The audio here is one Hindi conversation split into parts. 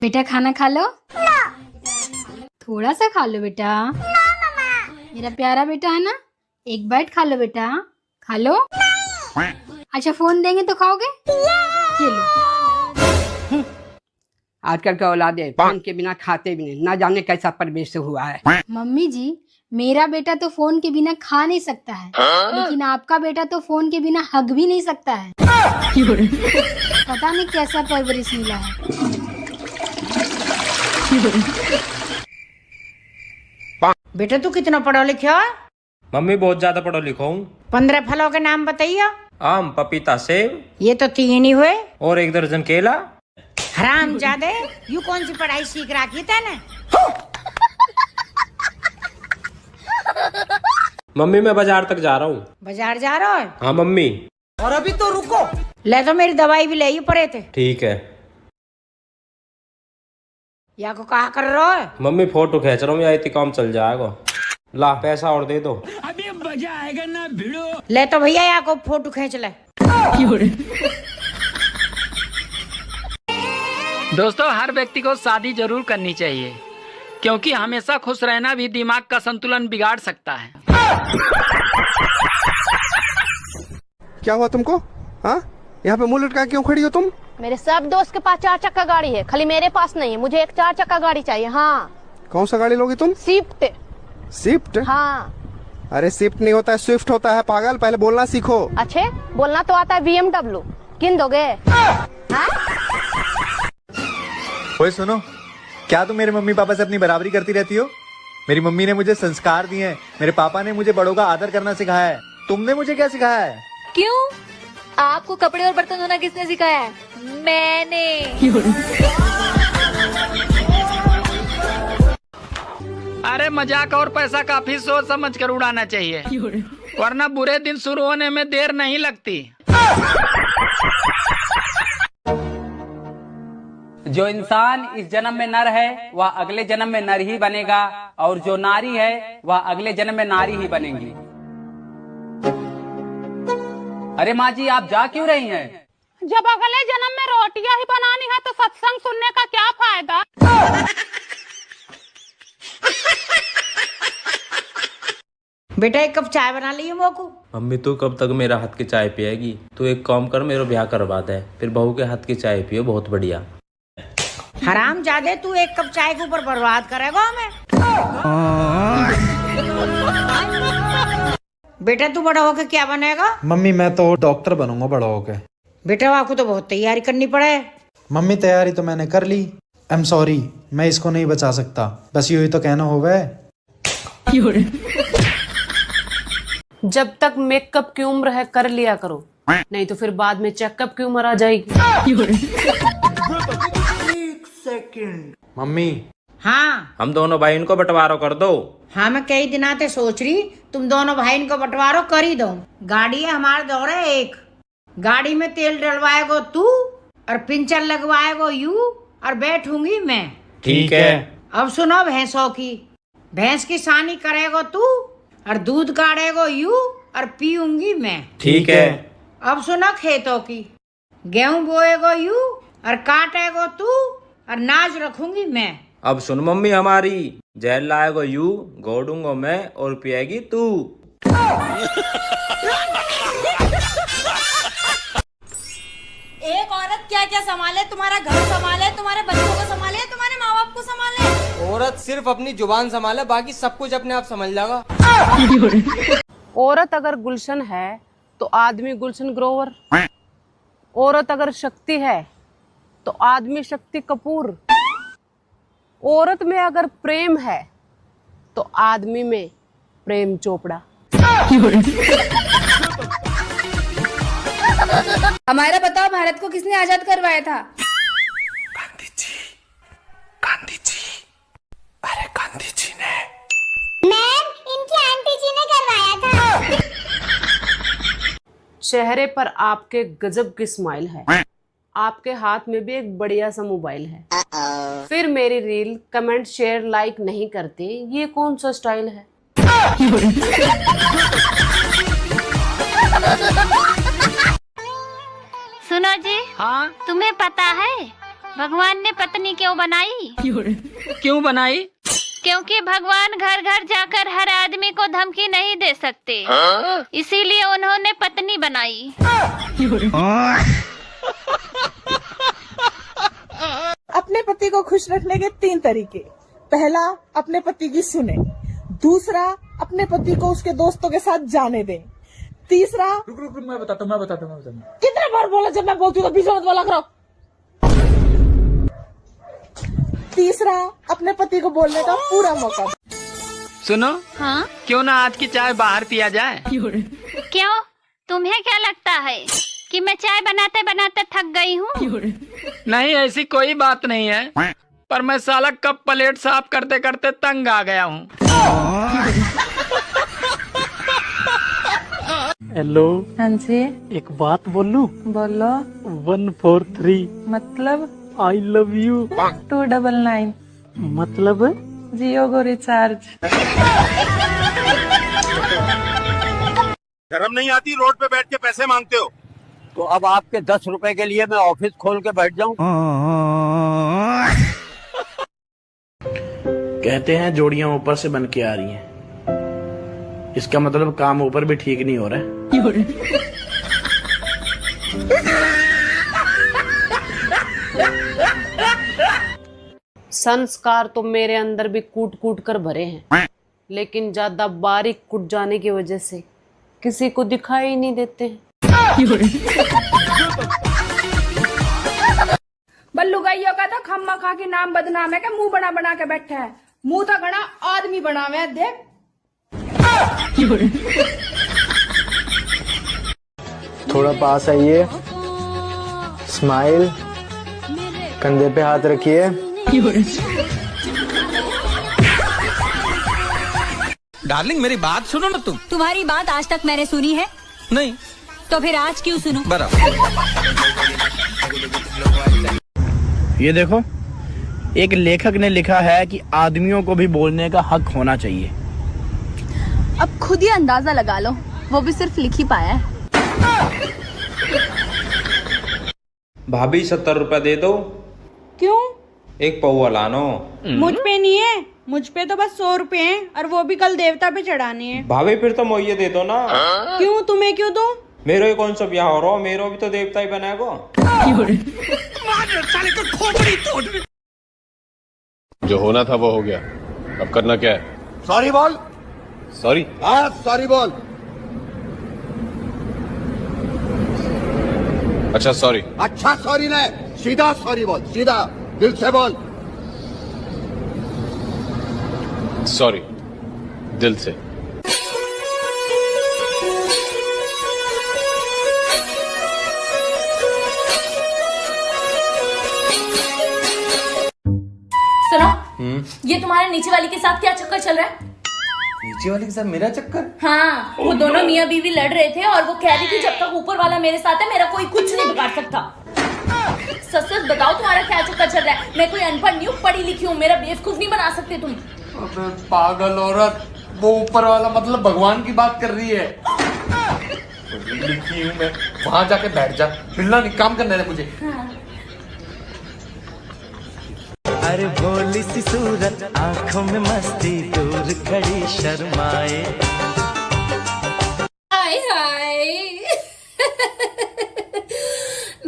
बेटा खाना खा लो। थोड़ा सा खा लो बेटा। मेरा प्यारा बेटा है ना, एक बाइट खा लो बेटा, खा लो। अच्छा फोन देंगे तो खाओगे? ये लो। आजकल के औलादे फोन के बिना खाते भी नहीं, ना जाने कैसा परिवेश हुआ है। मम्मी जी, मेरा बेटा तो फोन के बिना खा नहीं सकता है, लेकिन आपका बेटा तो फोन के बिना हग भी नहीं सकता है। पता नहीं कैसा परवरिश मिला है। बेटा तू कितना पढ़ा लिखा है? मम्मी बहुत ज्यादा पढ़ो लिखो हूँ। 15 फलों के नाम बताइए। आम, पपीता, सेब ये तो 3 ही हुए। और 1 दर्जन केला। हरामजादे, यू कौन सी पढ़ाई सीख रखी तैने? मम्मी मैं बाजार तक जा रहा हूँ। बाजार जा रहा है? हाँ मम्मी। और अभी तो रुको, ले तो मेरी दवाई भी ले ही पड़े थे। ठीक है। या को कहा कर रहा है? मम्मी फोटो खींच रहा हूँ, या इतनी काम चल जाएगा। ला पैसा और दे दो। अभी मजा आएगा ना भिड़ो। ले तो भैया या को फोटो खींच ले। दोस्तों, हर व्यक्ति को शादी जरूर करनी चाहिए, क्योंकि हमेशा खुश रहना भी दिमाग का संतुलन बिगाड़ सकता है। क्या हुआ तुमको? हाँ, यहाँ पे मुंह लटका क्यों खड़ी हो तुम? मेरे सब दोस्त के पास 4 चक्का गाड़ी है, खाली मेरे पास नहीं है। मुझे एक 4 चक्का गाड़ी चाहिए। हाँ। कौन सा गाड़ी लोगी तुम? स्विफ्ट। स्विफ्ट? हाँ। अरे स्विफ्ट नहीं होता है, स्विफ्ट होता है पागल, पहले बोलना सीखो। अच्छे, बोलना तो आता है BMW। किन दोगे? हाँ? ओए सुनो, क्या तुम मेरे मम्मी पापा से अपनी बराबरी करती रहती हो? मेरी मम्मी ने मुझे संस्कार दिए हैं, मेरे पापा ने मुझे बड़ों का आदर करना सिखाया है। तुमने मुझे क्या सिखाया है? क्यों? आपको कपड़े और बर्तन धोना किसने सिखाया है? मैंने। अरे मजाक और पैसा काफी सोच समझ कर उड़ाना चाहिए, वरना बुरे दिन शुरू होने में देर नहीं लगती। जो इंसान इस जन्म में नर है वह अगले जन्म में नर ही बनेगा, और जो नारी है वह अगले जन्म में नारी ही बनेगी। अरे माँ जी, आप जा क्यों रही हैं? जब अगले जन्म में रोटियां ही बनानी है तो सत्संग सुनने का क्या फायदा? बेटा एक कप चाय बना ली मोको। मम्मी तू कब तक मेरा हाथ की चाय पिएगी? तू एक काम कर, मेरा ब्याह करवा दे, फिर बहू के हाथ की चाय पियो, बहुत बढ़िया। हरामजादे, तू एक कप चाय के ऊपर बर्बाद करेगा हमें। बेटा तू बड़ा होके क्या बनेगा? मम्मी मैं तो डॉक्टर बनूंगा बड़ा होके। बेटा आपको तो बहुत तैयारी करनी पड़े। मम्मी तैयारी तो मैंने कर ली। आई एम सॉरी, मैं इसको नहीं बचा सकता, बस यही तो कहना होगा। जब तक मेकअप की उम्र है कर लिया करो, नहीं तो फिर बाद में चेकअप की उम्र आ जाएगी। मम्मी हाँ हम दोनों भाई इनको बंटवारा कर दो। हाँ, मैं कई दिना से सोच रही तुम दोनों भाई इनको बंटवारो कर ही दो। गाड़ी है हमारे दौरे एक, गाड़ी में तेल डलवाएगो तू और पिंचर लगवाएगो यू, और बैठूंगी मैं। ठीक है। अब सुनो भैंसों की, भैंस की सानी करेगो तू और दूध काढ़ेगो यू, और पीऊंगी मैं। ठीक है। अब सुनो खेतों की, गेहूं बोएगो यू और काटेगो तू और नाज रखूंगी मैं। अब सुन मम्मी हमारी, जहर लाएगो यू, गोड़ूंगा मैं और पिएगी तू। एक औरत क्या क्या संभाले? तुम्हारा घर संभाले, तुम्हारे बच्चों को संभाले, तुम्हारे माँ बाप को संभाले। औरत सिर्फ अपनी जुबान संभाले, बाकी सब कुछ अपने आप संभाल जाएगा। औरत अगर गुलशन है तो आदमी गुलशन ग्रोवर। औरत अगर शक्ति है तो आदमी शक्ति कपूर। औरत में अगर प्रेम है तो आदमी में प्रेम चोपड़ा। हमारा बताओ, भारत को किसने आजाद करवाया था? गांधी जी। गांधी जी। अरे गांधी जी ने। मैम, इनकी आंटी जी ने करवाया था। चेहरे पर आपके गजब की स्माइल है, आपके हाथ में भी एक बढ़िया सा मोबाइल है, फिर मेरी रील कमेंट शेयर लाइक नहीं करते, ये कौन सा स्टाइल है? सुनो जी। हाँ तुम्हें पता है भगवान ने पत्नी क्यों बनाई? क्यों बनाई? क्योंकि भगवान घर घर जाकर हर आदमी को धमकी नहीं दे सकते, इसीलिए उन्होंने पत्नी बनाई। अपने पति को खुश रखने के 3 तरीके। पहला, अपने पति की सुने। दूसरा, अपने पति को उसके दोस्तों के साथ जाने दें। तीसरा, रुक मैं बताता हूँ। कितने बार बोला जब मैं बोलती हूँ तो बीच में मत बोला करो। तीसरा, अपने पति को बोलने का पूरा मौका। सुनो, हाँ? क्यों ना आज की चाय बाहर पिया जाए? क्यों? तुम्हें क्या लगता है कि मैं चाय बनाते बनाते थक गई हूँ? नहीं, ऐसी कोई बात नहीं है, पर मैं साला कप प्लेट साफ करते करते तंग आ गया हूँ। हेलो। हाँ जी। एक बात बोलूं? बोलो। 143 मतलब? I love you. 299 मतलब? जियो को रिचार्ज। शर्म नहीं आती रोड पे बैठ के पैसे मांगते हो? तो अब आपके 10 रुपए के लिए मैं ऑफिस खोल के बैठ जाऊं? कहते हैं जोड़ियां ऊपर से बन के आ रही हैं, इसका मतलब काम ऊपर भी ठीक नहीं हो रहा है। संस्कार तो मेरे अंदर भी कूट कूट कर भरे हैं, लेकिन ज्यादा बारीक कुट जाने की वजह से किसी को दिखाई ही नहीं देते हैं। बल्लू गाइयों का तो खम्मा खा के नाम बदनाम है कि मुंह बना बना के बैठा है। मुंह तो घना आदमी बनावे है, देख। थोड़ा पास आइए, स्माइल, कंधे पे हाथ रखिए। डार्लिंग मेरी बात सुनो ना तुम। तुम्हारी बात आज तक मैंने सुनी है? नहीं। तो फिर आज क्यों सुनूं? ये देखो, एक लेखक ने लिखा है कि आदमियों को भी बोलने का हक होना चाहिए। अब खुद ही अंदाजा लगा लो, वो भी सिर्फ लिख ही पाया है। भाभी 70 रुपए दे दो। क्यों? एक पौवा लानो। मुझ पे नहीं है, मुझ पे तो बस 100 रुपए हैं, और वो भी कल देवता पे चढ़ाने हैं। भाभी फिर तो मोइये दे दो ना। क्यों? तुम्हें क्यों दूं? मेरो ही कौन सा ब्याह हो रहा हो, मेरो भी तो देवता ही बनाएगा। जो होना था वो हो गया, अब करना क्या है? सॉरी बोल। सॉरी? हाँ सॉरी बोल। अच्छा सॉरी। अच्छा सॉरी नहीं, सीधा सॉरी बोल, सीधा दिल से बोल। सॉरी दिल से। सुनो, ये तुम्हारे नीचे वाली के साथ क्या चक्कर चल रहा है? नीचे वाले के साथ मेरा चक्कर? हाँ, वो दोनों मियाँ बीवी लड़ रहे थे और वो कह रही थी जब तक ऊपर वाला मेरे साथ है मेरा कोई कुछ नहीं बिगाड़ सकता। सच सच बताओ तुम्हारा क्या चक्कर चल रहा है? मैं कोई अनपढ़ नहीं हूँ, पढ़ी लिखी हूँ, मेरा बेवकूफ नहीं बना सकते तुम। अबे पागल औरत, वो ऊपर वाला मतलब भगवान की बात कर रही है। पढ़ी लिखी हूँ मैं, वहां जाके बैठ जा, मिलना नहीं, काम करने दे मुझे। अरे भोली सी सूरत, आंखों में मस्ती, दूर खड़ी शर्माए। हाय हाय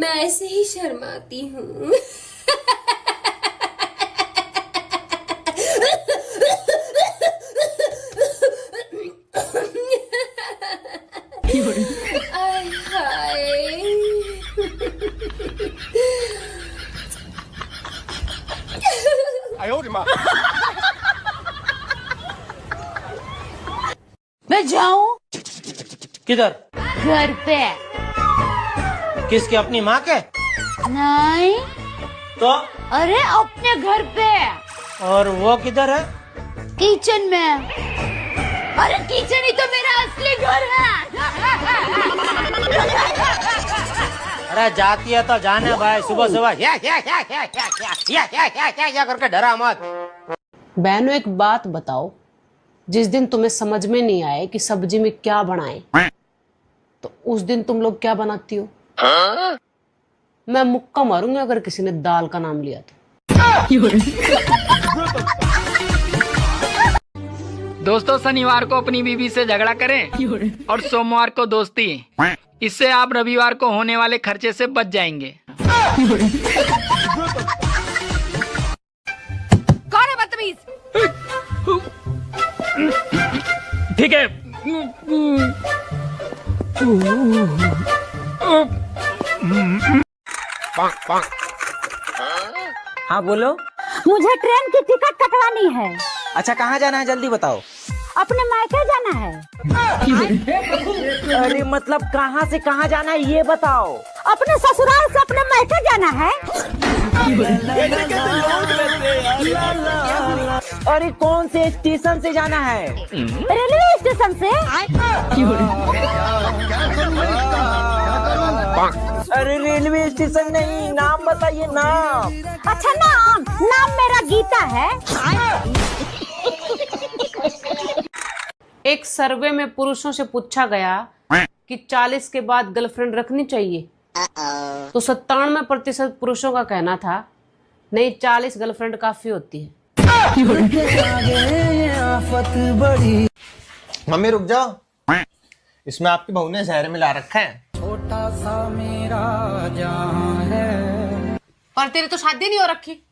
मैं ऐसे ही शर्माती हूँ। हाय हाय मैं जाऊं? किधर? घर पे। किसके? अपनी माँ के? नहीं तो? अरे अपने घर पे। और वो किधर है? किचन में। अरे किचन ही तो मेरा असली घर है। अरे जाती है तो जाने भाई, सुबह सुबह क्या करके डरा मत। बहनों एक बात बताओ, जिस दिन तुम्हें समझ में नहीं आए कि सब्जी में क्या बनाएं, तो उस दिन तुम लोग क्या बनाती हो? मैं मुक्का मारूंगी अगर किसी ने दाल का नाम लिया तो। दोस्तों शनिवार को अपनी बीवी से झगड़ा करें और सोमवार को दोस्ती। इससे आप रविवार को होने वाले खर्चे से बच जाएंगे। कौन है बदतमीज? ठीक है। हाँ बोलो। मुझे ट्रेन की टिकट कटवानी है। अच्छा कहाँ जाना है जल्दी बताओ। अपने मायके जाना है। अरे मतलब कहाँ से कहाँ जाना है ये बताओ। अपने ससुराल से अपने मायके जाना है। अरे कौन से स्टेशन से जाना है? रेलवे स्टेशन से। अरे रेलवे स्टेशन नहीं, नाम बताइए नाम। अच्छा नाम मेरा गीता है। एक सर्वे में पुरुषों से पूछा गया कि 40 के बाद गर्लफ्रेंड रखनी चाहिए, तो 97% पुरुषों का कहना था नहीं, 40 गर्लफ्रेंड काफी होती है। मम्मी रुक जाओ, इसमें आपकी बहू ने जहर मिला रखा है। छोटा सा मेरा जहां है। पर तेरी तो शादी नहीं हो रखी।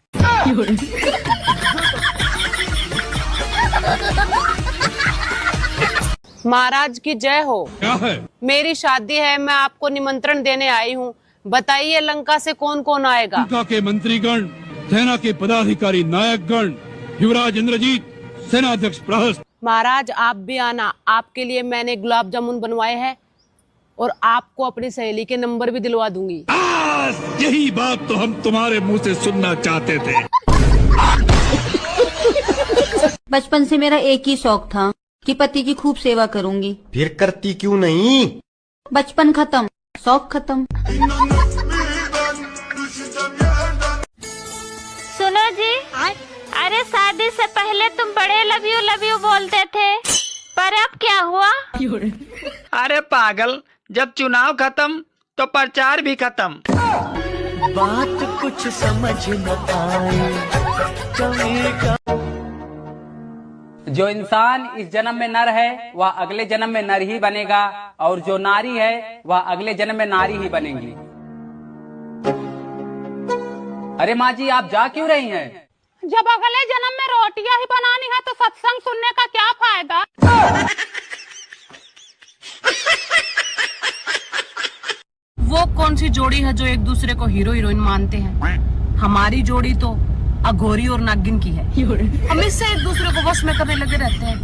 महाराज की जय हो। क्या है? मेरी शादी है, मैं आपको निमंत्रण देने आई हूँ। बताइए लंका से कौन कौन आएगा? लंका के मंत्रीगण, सेना के पदाधिकारी, नायकगण, युवराज इंद्रजीत, सेनाध्यक्ष प्रहस्त। महाराज आप भी आना, आपके लिए मैंने गुलाब जामुन बनवाए हैं और आपको अपनी सहेली के नंबर भी दिलवा दूंगी। यही बात तो हम तुम्हारे मुंह से सुनना चाहते थे। बचपन से मेरा एक ही शौक था कि पति की खूब सेवा करूंगी। फिर करती क्यों नहीं? बचपन खत्म, शौक खत्म। सुनो जी, अरे शादी से पहले तुम बड़े लव यू बोलते थे, पर अब क्या हुआ? अरे पागल, जब चुनाव खत्म तो प्रचार भी खत्म। बात कुछ समझ न आए। जो इंसान इस जन्म में नर है वह अगले जन्म में नर ही बनेगा, और जो नारी है वह अगले जन्म में नारी ही बनेगी। अरे माँ जी आप जा क्यों रही हैं? जब अगले जन्म में रोटियां ही बनानी है तो सत्संग सुनने का क्या फायदा? वो कौन सी जोड़ी है जो एक दूसरे को हीरो हीरोइन मानते हैं? हमारी जोड़ी तो अघोरी और नागिन की है। हम इससे एक दूसरे को बस में कभी लगे रहते हैं।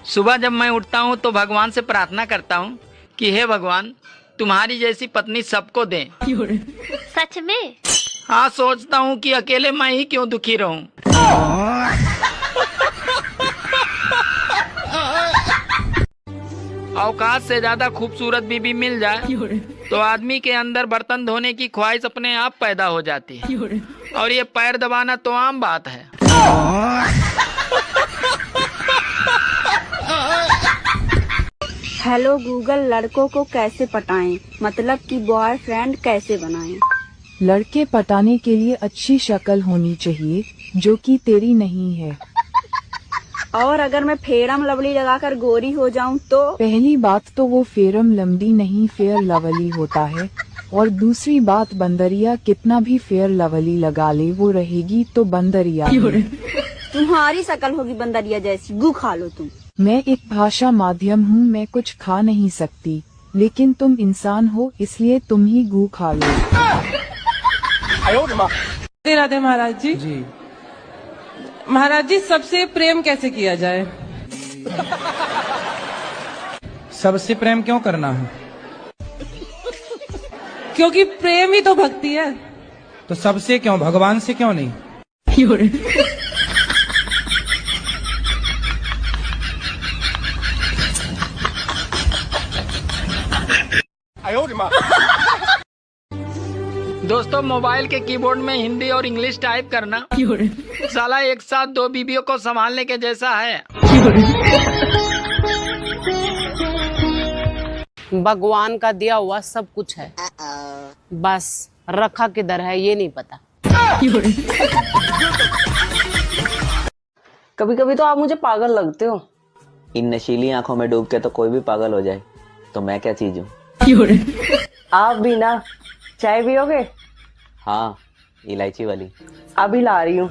सुबह जब मैं उठता हूँ तो भगवान से प्रार्थना करता हूँ कि हे भगवान तुम्हारी जैसी पत्नी सबको दें। सच में? हाँ, सोचता हूँ कि अकेले मैं ही क्यों दुखी रहूं। औकात से ज्यादा खूबसूरत बीबी मिल जाए तो आदमी के अंदर बर्तन धोने की ख्वाहिश अपने आप पैदा हो जाती है, और ये पैर दबाना तो आम बात है। हेलो गूगल, लड़कों को कैसे पटाएं? मतलब कि बॉयफ्रेंड कैसे बनाएं? लड़के पटाने के लिए अच्छी शक्ल होनी चाहिए जो कि तेरी नहीं है। और अगर मैं फेरम लवली लगाकर गोरी हो जाऊं तो? पहली बात तो वो फेरम लमडी नहीं फेयर लवली होता है, और दूसरी बात बंदरिया कितना भी फेयर लवली लगा ले वो रहेगी तो बंदरिया। तुम्हारी शक्ल होगी बंदरिया जैसी, गू खा लो तुम। मैं एक भाषा माध्यम हूँ, मैं कुछ खा नहीं सकती, लेकिन तुम इंसान हो इसलिए तुम ही गू खा लो। राधे राधे महाराज जी। जी महाराज जी, सबसे प्रेम कैसे किया जाए? सबसे प्रेम क्यों करना है? क्योंकि प्रेम ही तो भक्ति है। तो सबसे क्यों, भगवान से क्यों नहीं? दोस्तों मोबाइल के कीबोर्ड में हिंदी और इंग्लिश टाइप करना साला एक साथ दो बीबियों को संभालने के जैसा है। भगवान का दिया हुआ सब कुछ है, बस रखा किधर है ये नहीं पता। कभी कभी तो आप मुझे पागल लगते हो। इन नशीली आंखों में डूब के तो कोई भी पागल हो जाए, तो मैं क्या चीज हूँ? आप भी ना। चाय पियोगे? हाँ, इलायची वाली। अभी ला रही हूँ।